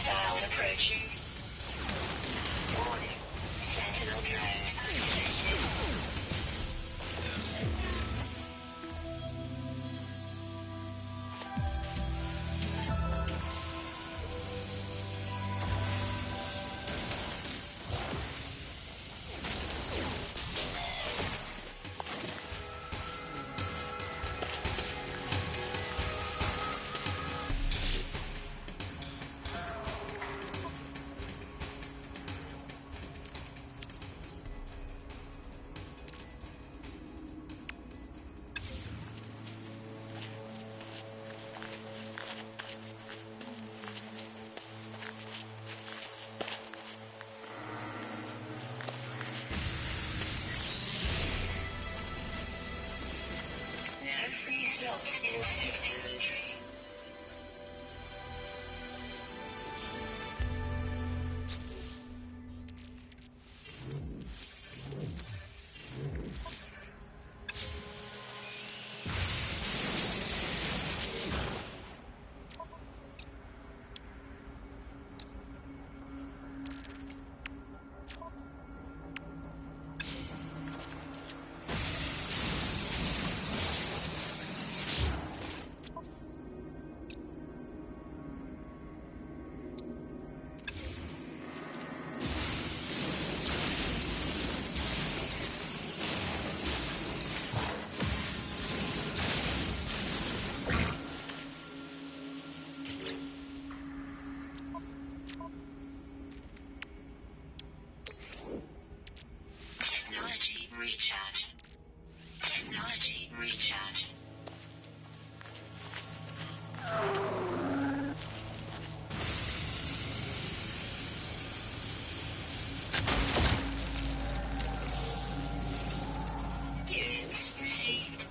Hostiles approaching. Warning. Sentinel drone activated. Free slots in suit inventory. Technology recharge. Technology recharge. Units received.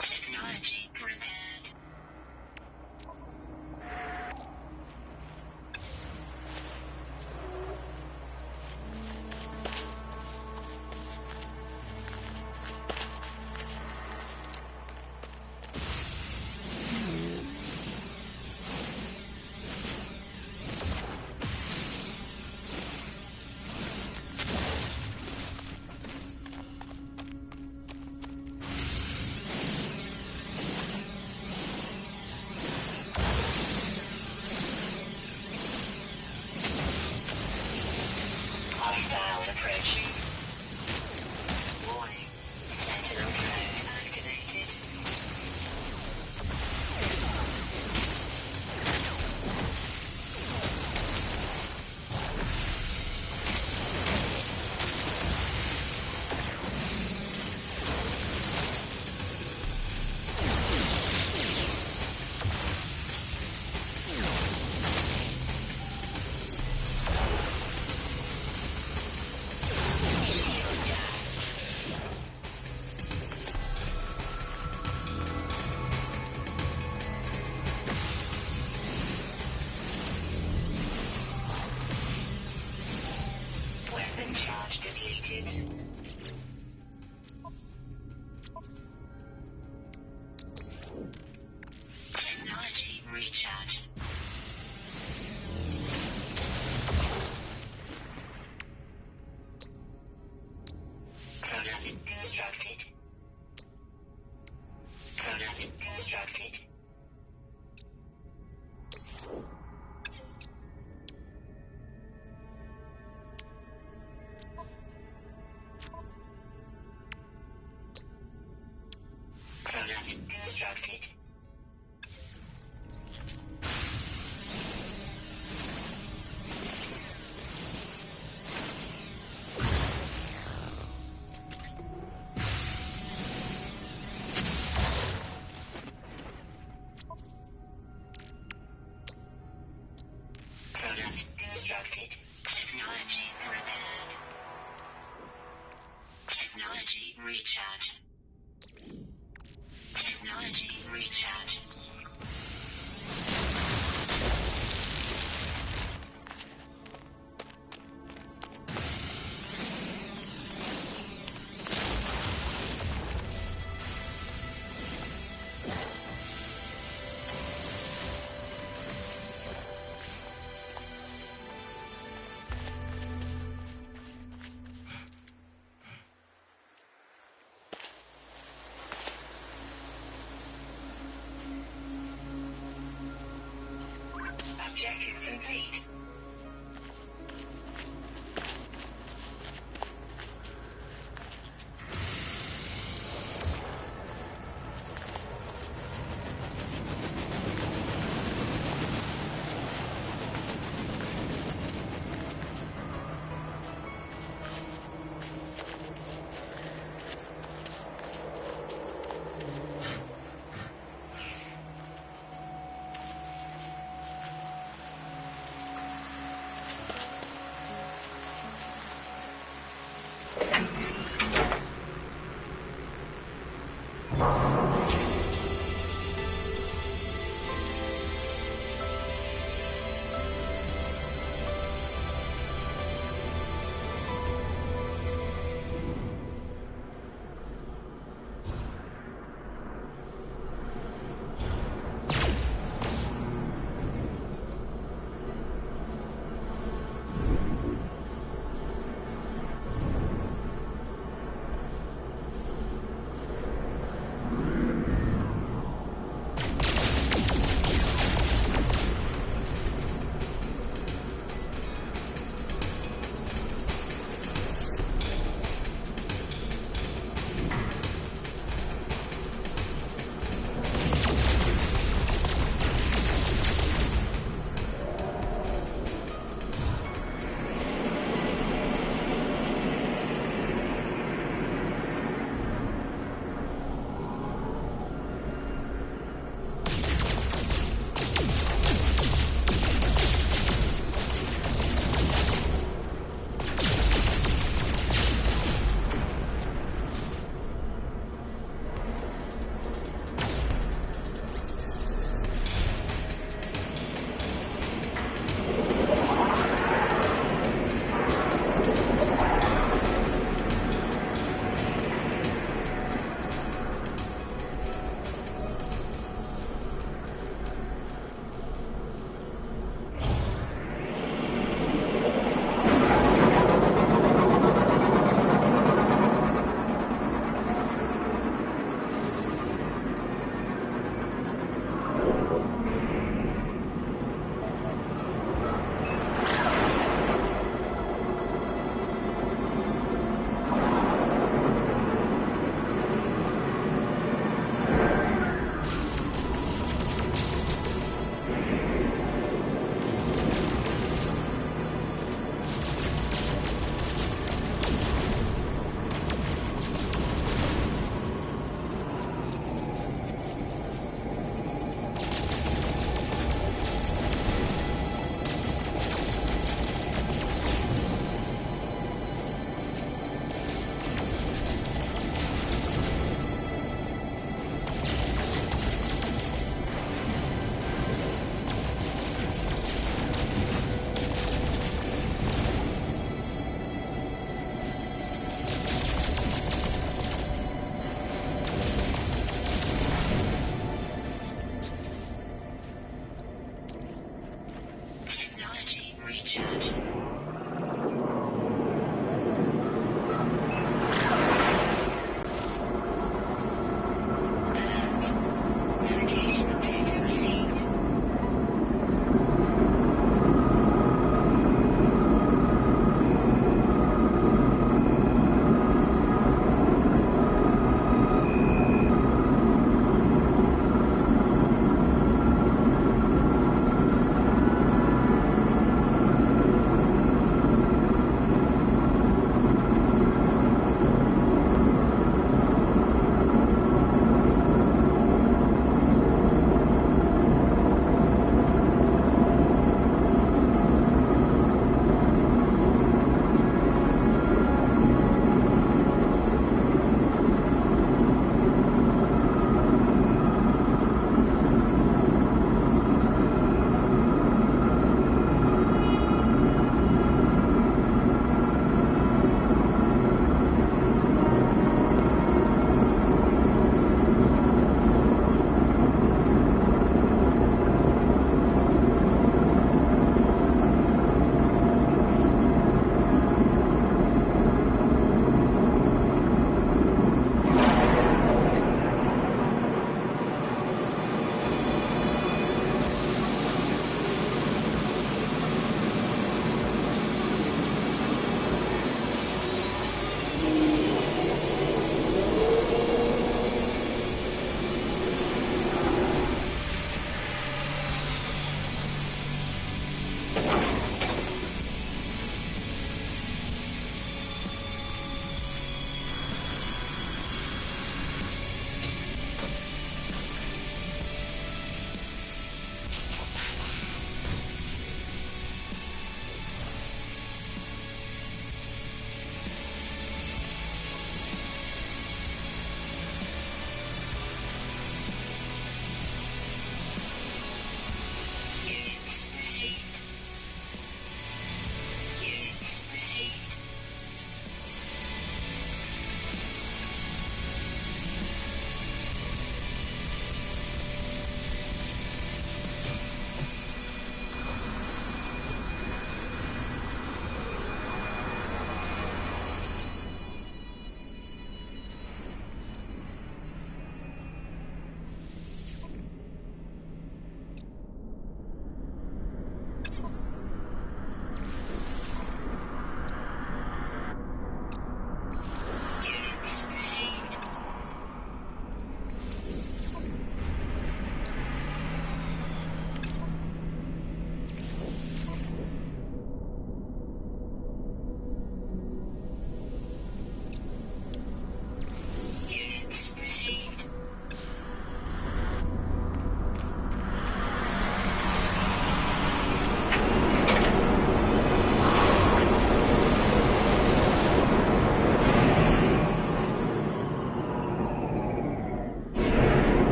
Technology prepared. Hostiles approaching. Warning. Sentinel drone activated. Weapon charge depleted. Technology recharge. Product constructed. Product constructed. Product constructed. recharge. Technology recharge.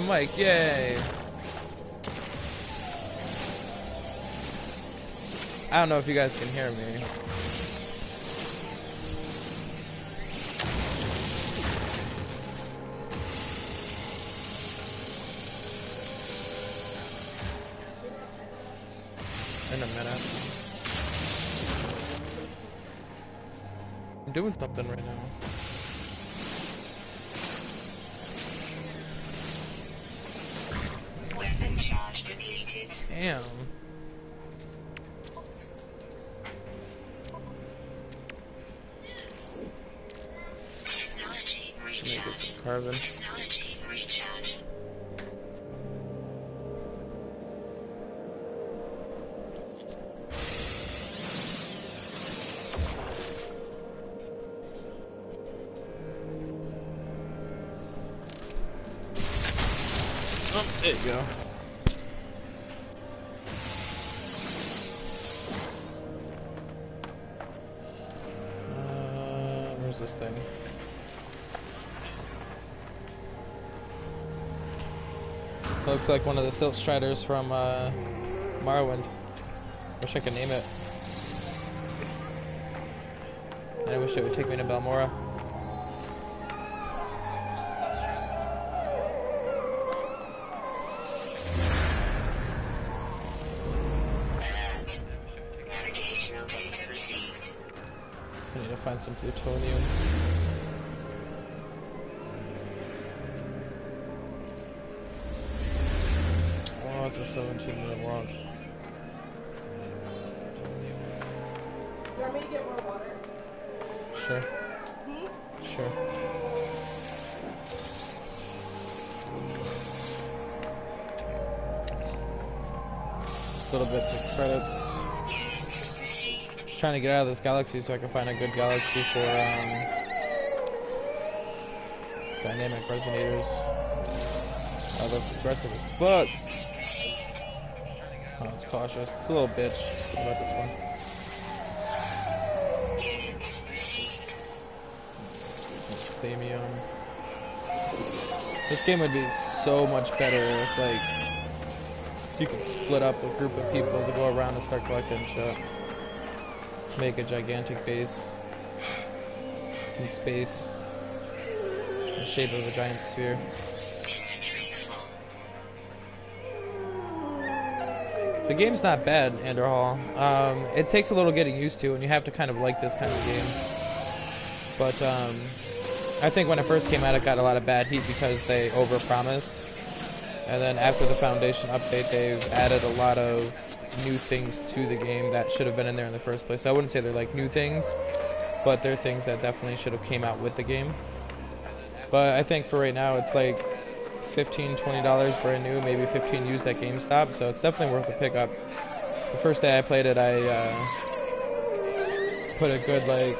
open mic, yay! I don't know if you guys can hear me. In a minute. I'm doing something right now. Weapon charge depleted. Damn. Technology Let me get recharge. some carbon. Technology recharge. Oh, there you go. Where's this thing? Looks like one of the Silt Striders from Morrowind. Wish I could name it. And I wish it would take me to Balmora. Alert. Navigational data received. I need to find some plutonium. Oh, it's a 17-minute walk. You want me to get more water? Sure. Sure. Little bits of credits. Just trying to get out of this galaxy so I can find a good galaxy for dynamic resonators. Oh, that's aggressive as fuck. Oh, it's cautious. It's a little bitch. What about this one? Some Sthamium. This game would be so much better if, like, you could split up a group of people to go around and start collecting shit. Make a gigantic base. It's in space. In the shape of a giant sphere. The game's not bad, Anderhall. It takes a little getting used to, and you have to kind of like this kind of game. But I think when it first came out, it got a lot of bad heat because they overpromised. And then after the Foundation update, they've added a lot of new things to the game that should have been in there in the first place. So I wouldn't say they're like new things, but they're things that definitely should have came out with the game. But I think for right now, it's like $15, $20 brand new, maybe 15 used at GameStop, so it's definitely worth a pickup. The first day I played it, I put a good, like,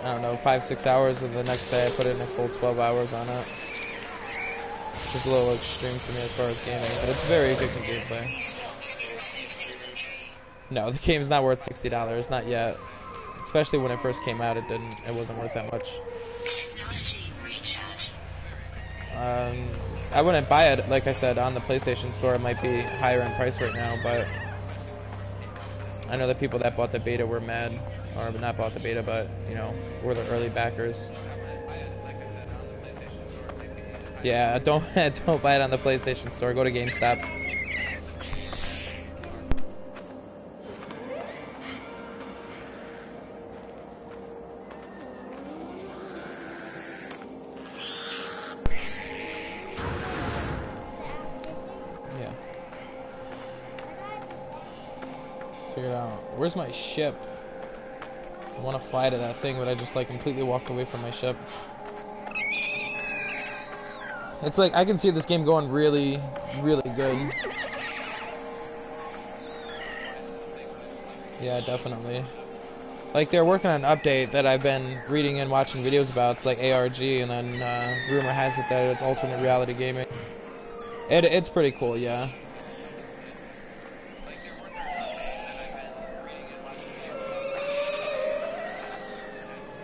I don't know, 5-6 hours, and the next day I put in a full 12 hours on it. It's a little extreme for me as far as gaming, but it's very addicting gameplay. No, the game's not worth $60, not yet. Especially when it first came out, it wasn't worth that much. I wouldn't buy it, like I said, on the PlayStation Store. It might be higher in price right now, but I know the people that bought the beta were mad, or not bought the beta, but, you know, were the early backers. Yeah, don't buy it on the PlayStation Store. Go to GameStop. Yeah. Figure it out. Where's my ship? I want to fly to that thing, but I just like completely walked away from my ship. It's like, I can see this game going really, really good. Yeah, definitely. Like, they're working on an update that I've been reading and watching videos about. It's like ARG, and then rumor has it that it's alternate reality gaming. It's pretty cool, yeah.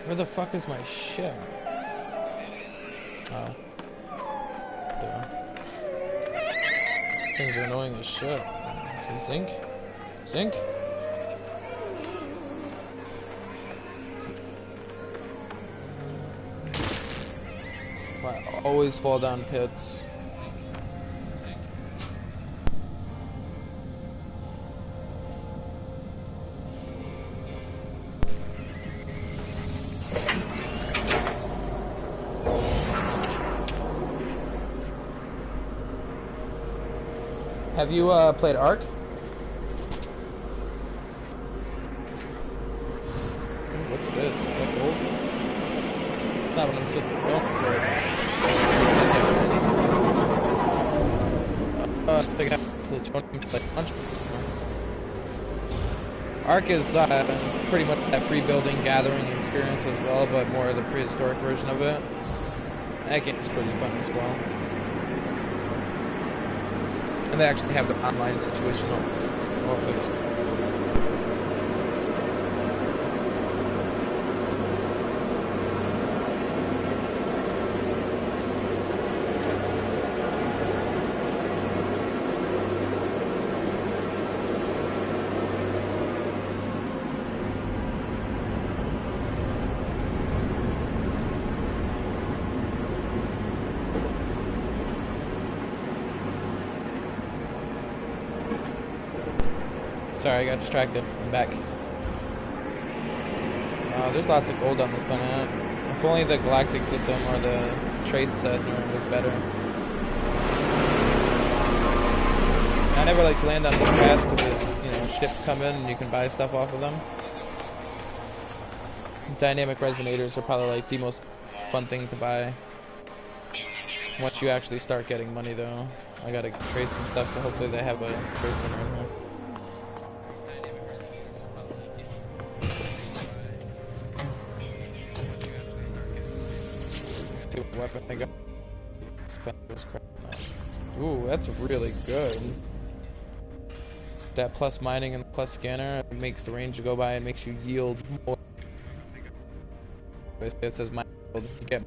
Where the fuck is my ship? Oh. Yeah. things are annoying as shit. Zinc? Zinc? I always fall down pits. Have you played Ark? What's this? Is that gold? It's not what I'm going for. I think I have plutonium plate launch. Ark is pretty much that free building gathering experience as well, but more of the prehistoric version of it. That game's pretty fun as well. And they actually have the online situational fixed. Sorry, I got distracted. I'm back. There's lots of gold on this planet. If only the galactic system or the trade set was better. I never like to land on these pads because ships come in and you can buy stuff off of them. Dynamic resonators are probably like the most fun thing to buy. Once you actually start getting money though. I gotta trade some stuff, so hopefully they have a trade center in here. What weapon they got? Ooh, that's really good. That plus mining and plus scanner makes the range you go by and makes you yield more. It says mine yield. You get.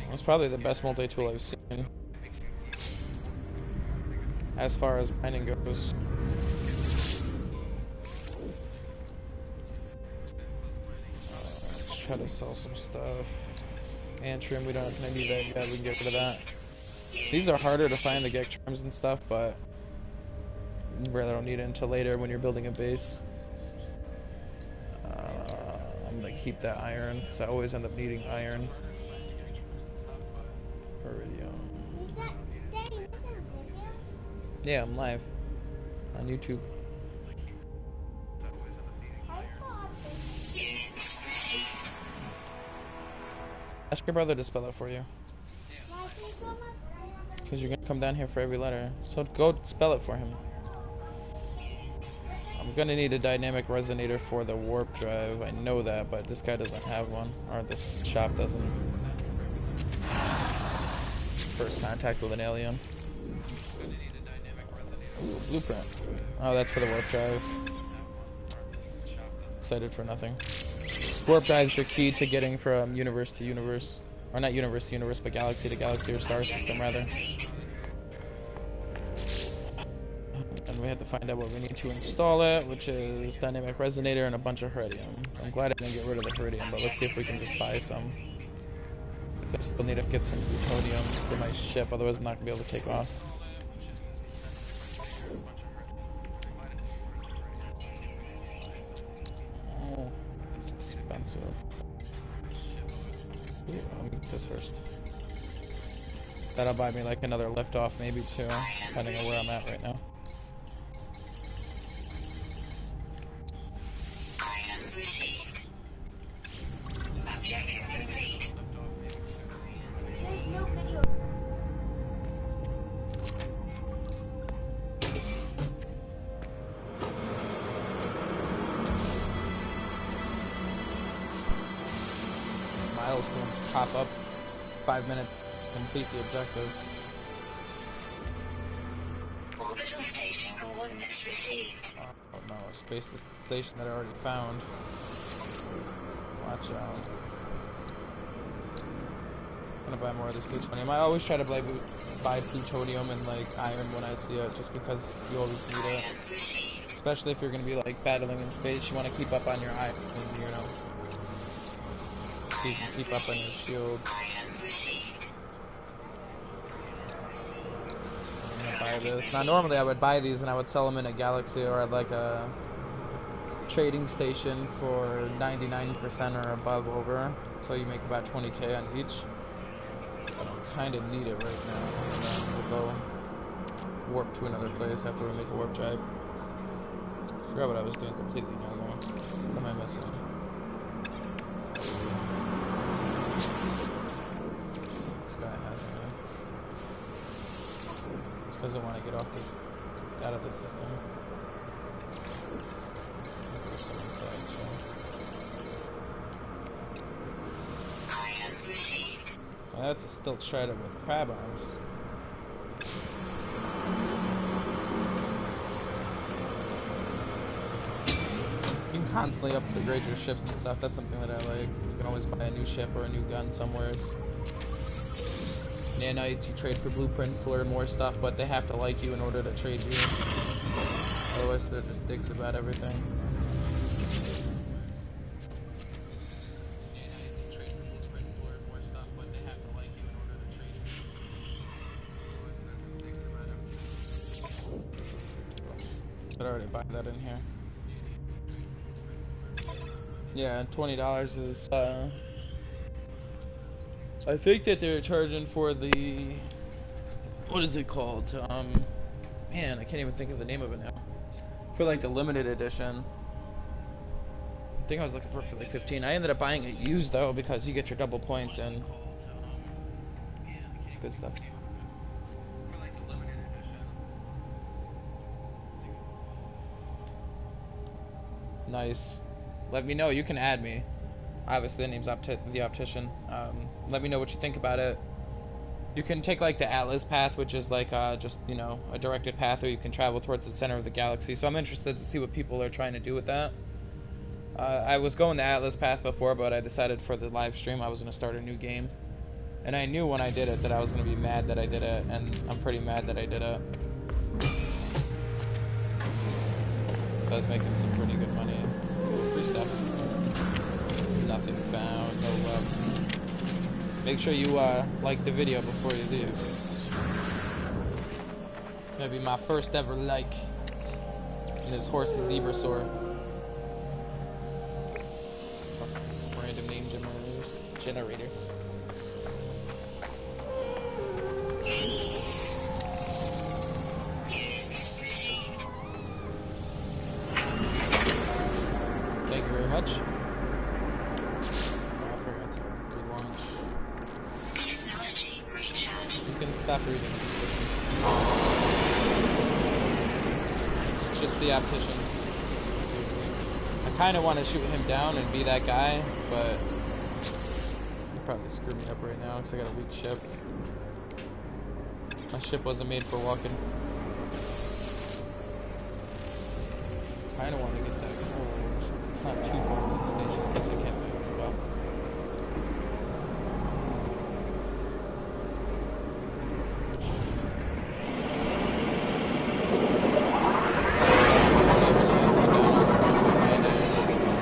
That's probably the best multi-tool I've seen as far as mining goes. Try to sell some stuff. Antrim, we don't have to need that yet, we can get rid of that. These are harder to find, the Gektrams and stuff, but you really don't need it until later when you're building a base. I'm gonna keep that iron, because I always end up needing iron. Iridium. Yeah, I'm live on YouTube. Ask your brother to spell it for you. Because you're going to come down here for every letter. So go spell it for him. I'm going to need a dynamic resonator for the warp drive. I know that, but this guy doesn't have one. Or this shop doesn't. First contact with an alien. Ooh, blueprint. Oh, that's for the warp drive. Excited for nothing. Warp drives are key to getting from universe to universe. Or not universe to universe, but galaxy to galaxy, or star system rather. And we have to find out what we need to install it, which is dynamic resonator and a bunch of Heridium. I'm glad I didn't get rid of the Heridium, but let's see if we can just buy some. Because I still need to get some plutonium for my ship, otherwise I'm not going to be able to take off. Oh, this is expensive. Ooh, I'll make this first. That'll buy me like another lift off, maybe too, depending on where I'm at right now. Item received. Objective complete. There's no video. Milestones pop up. 5 minutes complete the objective. Orbital station coordinates received. Oh no, a space station that I already found. Watch out. gonna buy more of this plutonium. I always try to buy plutonium and like iron when I see it, just because you always need it. Item received. Especially if you're gonna be like battling in space, you want to keep up on your iron, you know, so you can keep up on your shield. Item received. I'm gonna buy this. Now normally I would buy these and I would sell them in a Galaxy or at like a trading station for 99% or above over, so you make about 20k on each. But I kind of need it right now, and then we'll go warp to another place after we make a warp drive. I forgot what I was doing completely now though. What am I missing? So this guy has it. Just doesn't want to get off this, out of the system. Item received. Well, that's a stilt strider with crab arms. You can constantly upgrade your ships and stuff. That's something that I like. You can always buy a new ship or a new gun somewheres. Nanites, you trade for blueprints to learn more stuff, but they have to like you in order to trade you. Otherwise, they're just dicks about everything. I'd already buy that in here. Yeah, $20 is, I think that they're charging for the, what is it called? Man, I can't even think of the name of it now. For like the limited edition. I think I was looking for it for like 15. I ended up buying it used though, because you get your double points and good stuff. Nice. Let me know. You can add me. Obviously, the name's the Optician. Let me know what you think about it. You can take like the Atlas path, which is like just, you know, a directed path, or you can travel towards the center of the galaxy. So I'm interested to see what people are trying to do with that. I was going the Atlas path before, but I decided for the live stream I was going to start a new game. And I knew when I did it that I was going to be mad that I did it, and I'm pretty mad that I did it. So I was making some pretty good money. Free stuff. Nothing found, no luck. Make sure you like the video before you leave. Maybe my first ever like in this horsey zebrasaur. Random name generator. Thank you very much. Oh, I forgot to relaunch. Technology recharge. You can stop reading. It's just the Optician. I kind of want to shoot him down and be that guy, but he'd probably screw me up right now because I got a weak ship. My ship wasn't made for walking. Kind of want to get that courage. It's not too far from the station. I guess I can't make it up.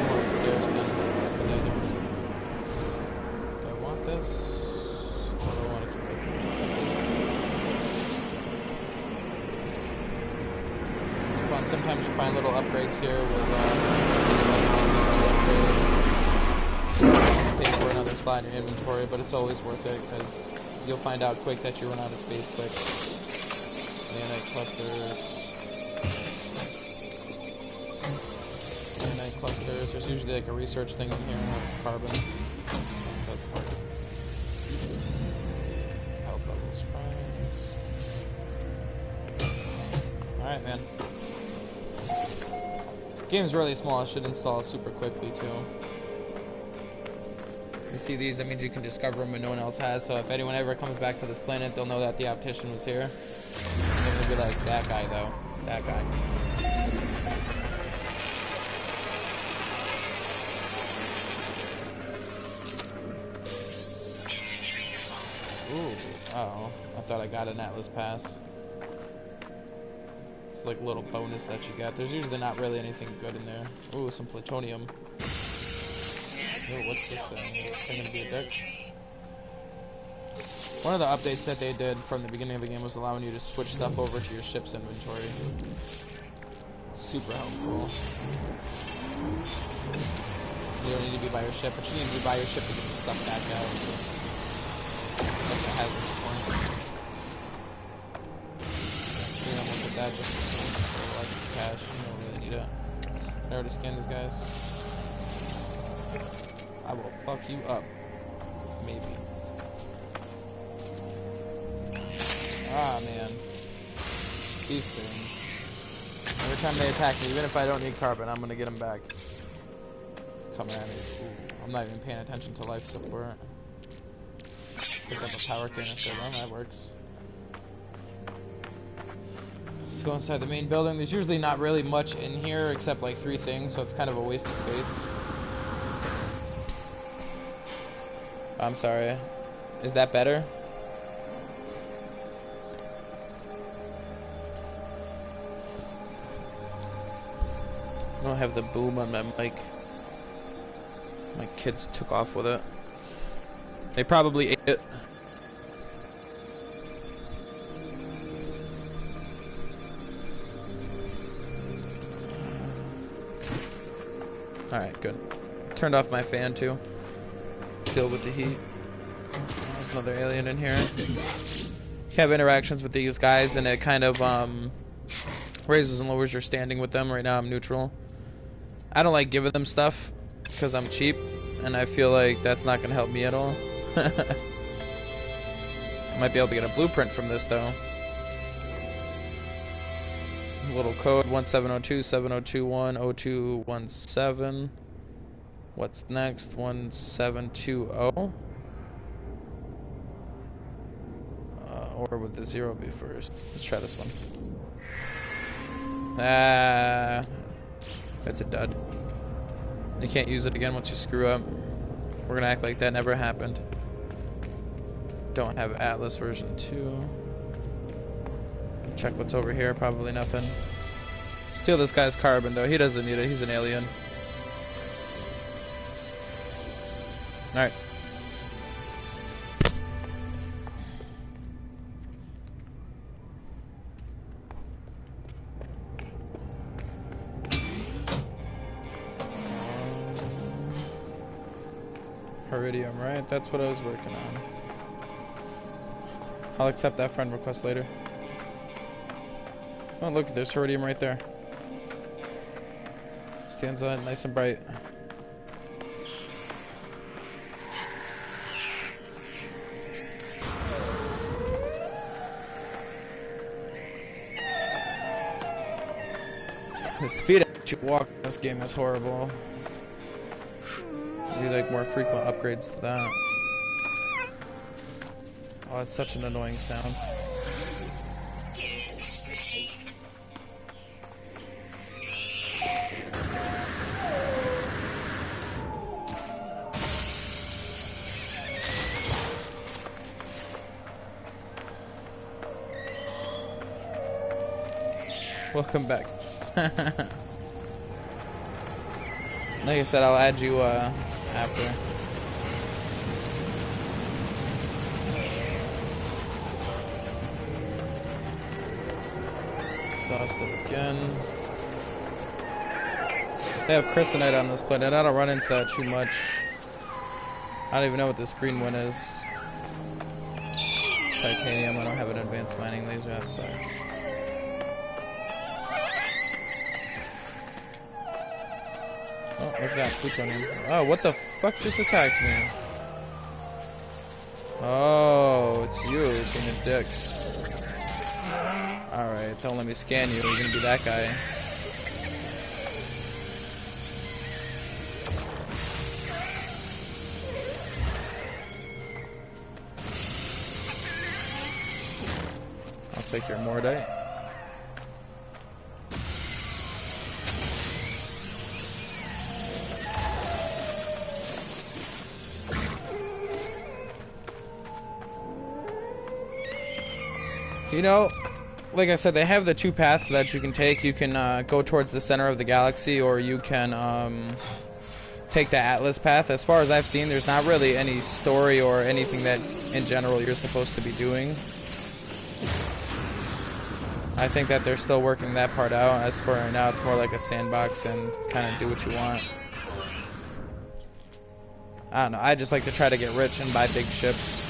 More scarce than some of the others. Do I want this? Or do I want to keep it like this? Fun. Sometimes you find little upgrades here with just pay for another slot in your inventory, but it's always worth it because you'll find out quick that you run out of space quick. Nanite clusters. There's usually like a research thing in here, like carbon. That's hard. Health levels fine. Alright, man. Game's really small. I should install super quickly too. You see these, that means you can discover them when no one else has, so if anyone ever comes back to this planet, they'll know that the Optician was here. And they're gonna be like, that guy though. That guy. Ooh, oh, I thought I got an Atlas pass. It's like a little bonus that you got. There's usually not really anything good in there. Ooh, some plutonium. Ooh, what's this thing? Is this thing gonna be a dick? One of the updates that they did from the beginning of the game was allowing you to switch stuff over to your ship's inventory. Super helpful. You don't need to be by your ship, but you need to be by your ship to get the stuff back out. That's a hazardous point. You don't look at that just for like cash. You don't really need it. I already scanned these guys. I will fuck you up. Maybe. Ah, man. These things. Every time they attack me, even if I don't need carbon, I'm gonna get them back. Coming at me. Ooh, I'm not even paying attention to life support. Pick up a power canister. Well, that works. Let's go inside the main building. There's usually not really much in here except like 3 things, so it's kind of a waste of space. I'm sorry. Is that better? I don't have the boom on my mic. My kids took off with it. They probably ate it. Alright, good. Turned off my fan too. Deal with the heat. There's another alien in here. You have interactions with these guys and it kind of raises and lowers your standing with them. Right now I'm neutral. I don't like giving them stuff because I'm cheap and I feel like that's not going to help me at all. Might be able to get a blueprint from this though. A little code 1702-7021-0217. What's next? 1720. Or would the 0 be first? Let's try this one. Ah, that's a dud. You can't use it again once you screw up. We're gonna act like that never happened. Don't have Atlas version 2. Check what's over here. Probably nothing. Steal this guy's carbon though. He doesn't need it. He's an alien. Alright. Iridium, right? That's what I was working on. I'll accept that friend request later. Oh, look, there's Iridium right there. Stands on nice and bright. The speed at which you walk in this game is horrible. Maybe like more frequent upgrades to that. Oh, it's such an annoying sound. Welcome back. Like I said, I'll add you after. Exhausted again. They have Crysonite on this planet. I don't run into that too much. I don't even know what this green one is. Titanium. I don't have an advanced mining laser outside. Oh, look at that, plutonium. Oh, what the fuck just attacked me? Oh, it's you being a dick. Alright, don't let me scan you. You're gonna be that guy. I'll take your Mordite. You know, like I said, they have the two paths that you can take. You can go towards the center of the galaxy, or you can take the Atlas path. As far as I've seen, there's not really any story or anything that, in general, you're supposed to be doing. I think that they're still working that part out. As for right now, it's more like a sandbox and kind of do what you want. I don't know. I just like to try to get rich and buy big ships.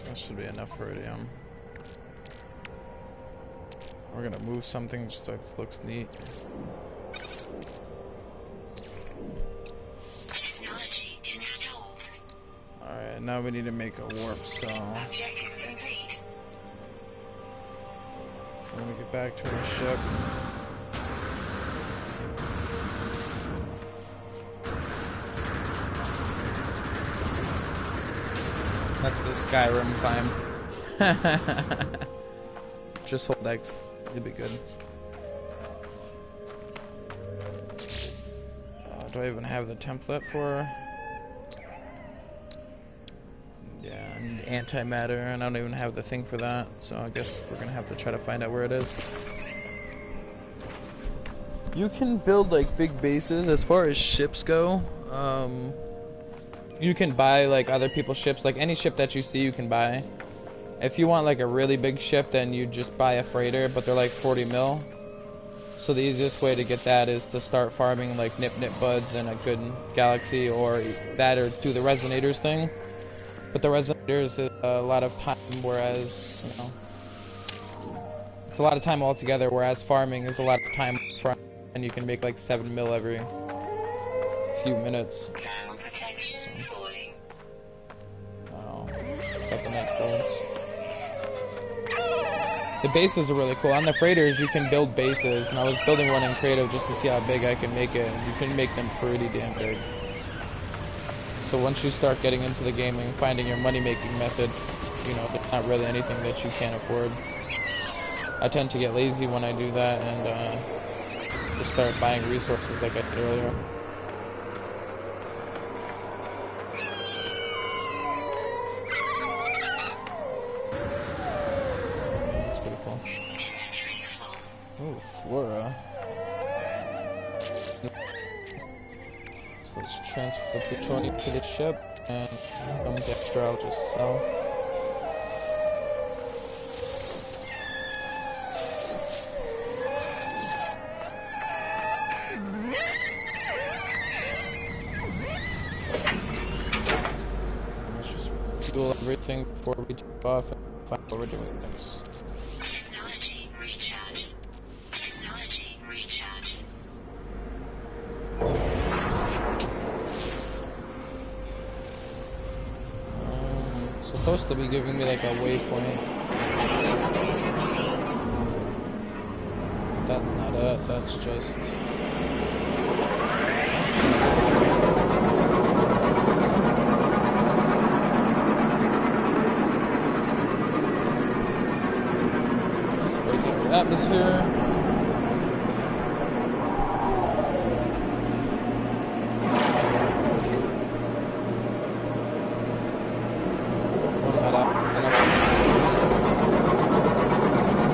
That should be enough for iridium. We're gonna move something just so it looks neat. Technology installed. Alright, now we need to make a warp cell. Objective complete. We're gonna get back to our ship. That's the Skyrim climb. Just hold X, you'll be good. Do I even have the template for? Yeah, and antimatter, and I don't even have the thing for that, so I guess we're gonna have to try to find out where it is. You can build like big bases as far as ships go. You can buy like other people's ships, like any ship that you see you can buy. If you want like a really big ship, then you just buy a freighter, but they're like 40 mil. So the easiest way to get that is to start farming like Nip Buds in a good galaxy, or that, or do the resonators thing. But the resonators is a lot of time, whereas, you know, it's a lot of time altogether, whereas farming is a lot of time front, and you can make like 7 mil every few minutes. Thermal protection falling. Oh, something that's cool. The bases are really cool. On the freighters, you can build bases, and I was building one in creative just to see how big I can make it, and you can make them pretty damn big. So once you start getting into the game and finding your money-making method, you know, there's not really anything that you can't afford. I tend to get lazy when I do that, and just start buying resources like I did earlier. Oh, Flora. So let's transfer the plutonium to the ship, and the extra I'll just sell. Let's just fuel everything before we take off and find what we're doing next. Technology recharge. Technology recharge. Supposed to be giving me like a waypoint. That's not it, that's just... atmosphere.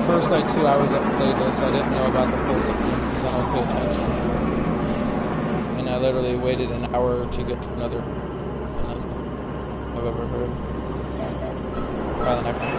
First like 2 hours I played this, I didn't know about the pulse because I don't pay attention. And I literally waited an hour to get to another thing I've ever heard. Rather than actually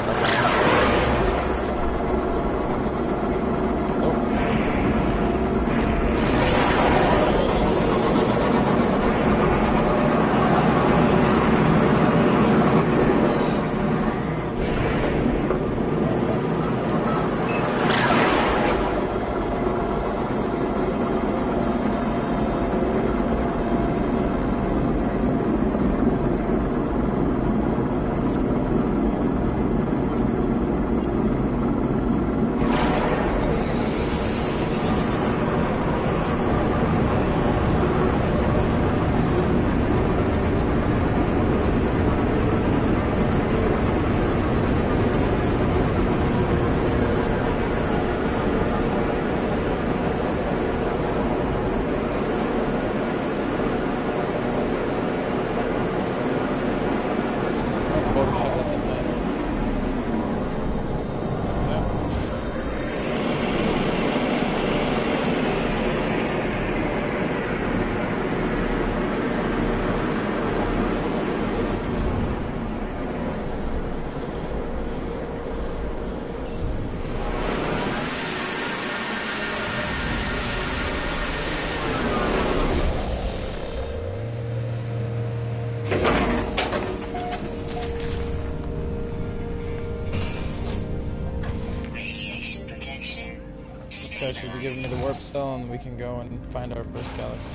guy should be giving me the warp cell, and we can go and find our first galaxy.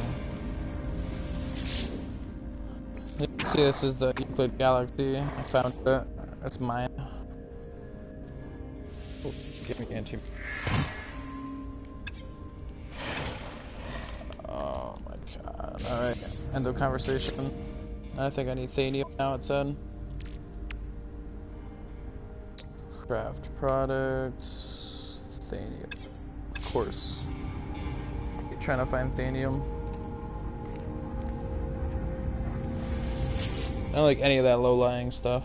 You can see this is the Euclid galaxy. I found it. It's mine. Oh, give me anti. Oh my god. Alright, end of conversation. I think I need Thanium now, it said. Craft products. Thanium. Of course. You're trying to find Thanium. I don't like any of that low-lying stuff.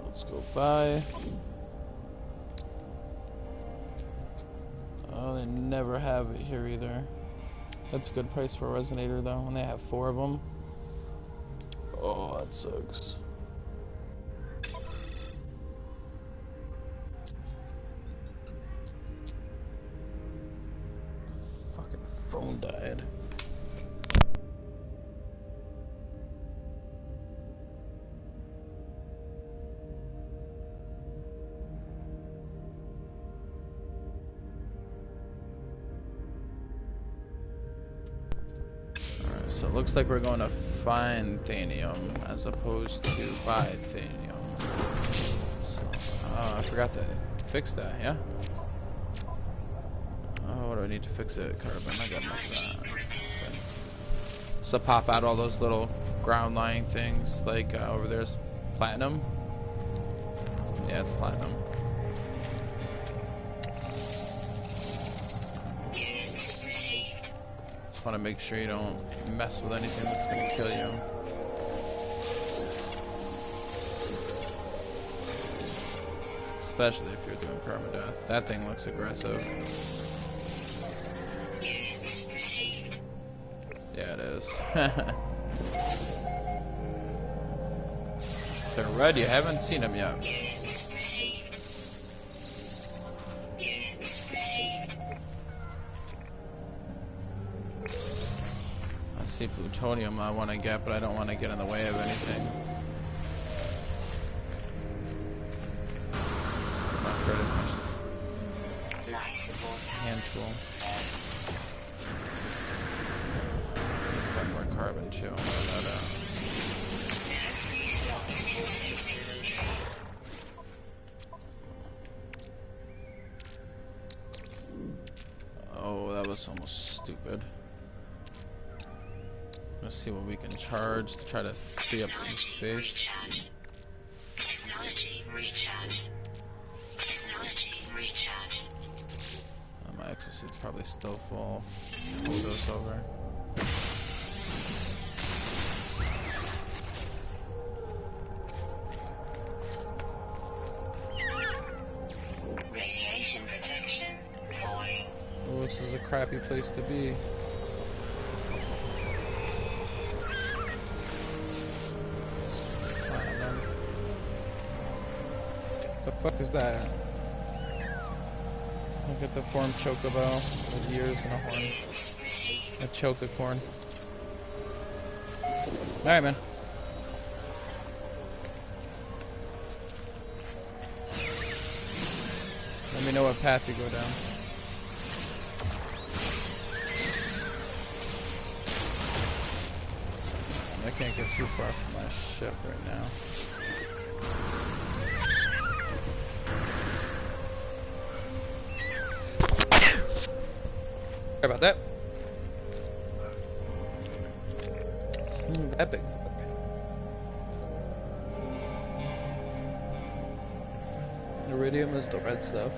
Let's go buy. Oh, they never have it here either. That's a good price for a Resonator though, when they have 4 of them. Oh, that sucks. Fucking phone died. So it looks like we're going to find Thanium as opposed to buy Thanium. So, I forgot to fix that, yeah? Oh, what do I need to fix it? Carbon, I got enough of that. So pop out all those little ground lying things, like over there's platinum. Yeah, it's platinum. Want to make sure you don't mess with anything that's going to kill you. Especially if you're doing permadeath. That thing looks aggressive. Yeah, it is. They're red, you haven't seen them yet. See plutonium I want to get, but I don't want to get in the way of anything. Hand tool. Got more carbon too. Oh, that was almost stupid. Let's see what we can charge to try to free up some space. Technology recharge. Technology recharge. My exosuit's probably still full. Pull those over. Radiation protection falling. Oh, this is a crappy place to be. The fuck is that? Look at the form chocobo with ears and a horn. A chocacorn. Alright, man. Let me know what path you go down. I can't get too far from my ship right now. Sorry about that. That big fuck. Iridium is the red stuff.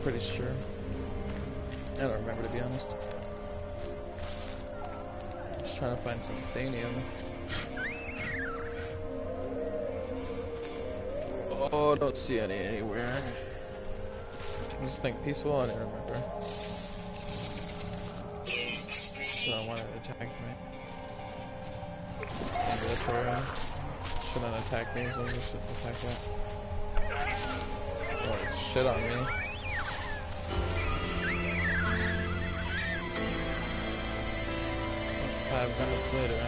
Pretty sure. I don't remember, to be honest. Just trying to find some Thanium. Oh, don't see any anywhere. Is this thing peaceful? I didn't remember. So I wanted to attack me. Ambulatory. Shouldn't attack me, so I just shouldn't attack it. Oh, it's shit on me. 5 minutes later.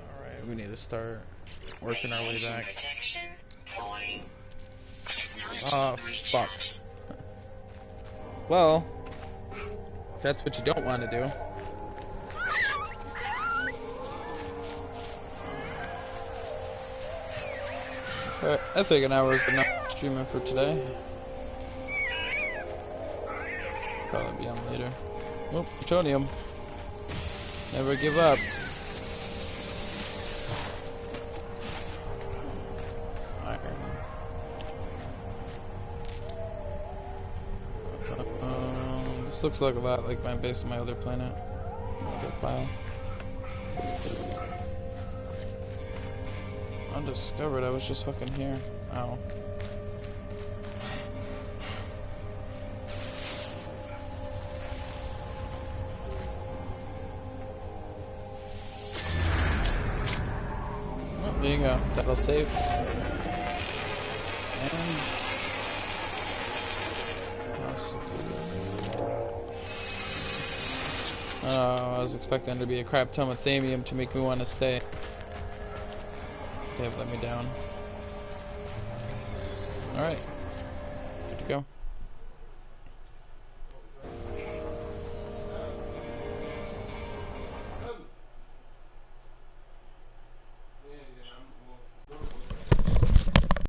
Alright, we need to start working our way Radiation back. protection falling. Technology Oh, fuck. recharge. Well, that's what you don't want to do. Alright, I think an hour is enough streaming for today. Probably be on later. Oh, plutonium. Never give up. Iron. This looks like a lot like my base on my other planet. Other pile. Undiscovered, I was just fucking here. Ow. Well, there you go. That'll save. And oh, I was expecting there to be a crap ton of thamium to make me want to stay. They have let me down. Alright.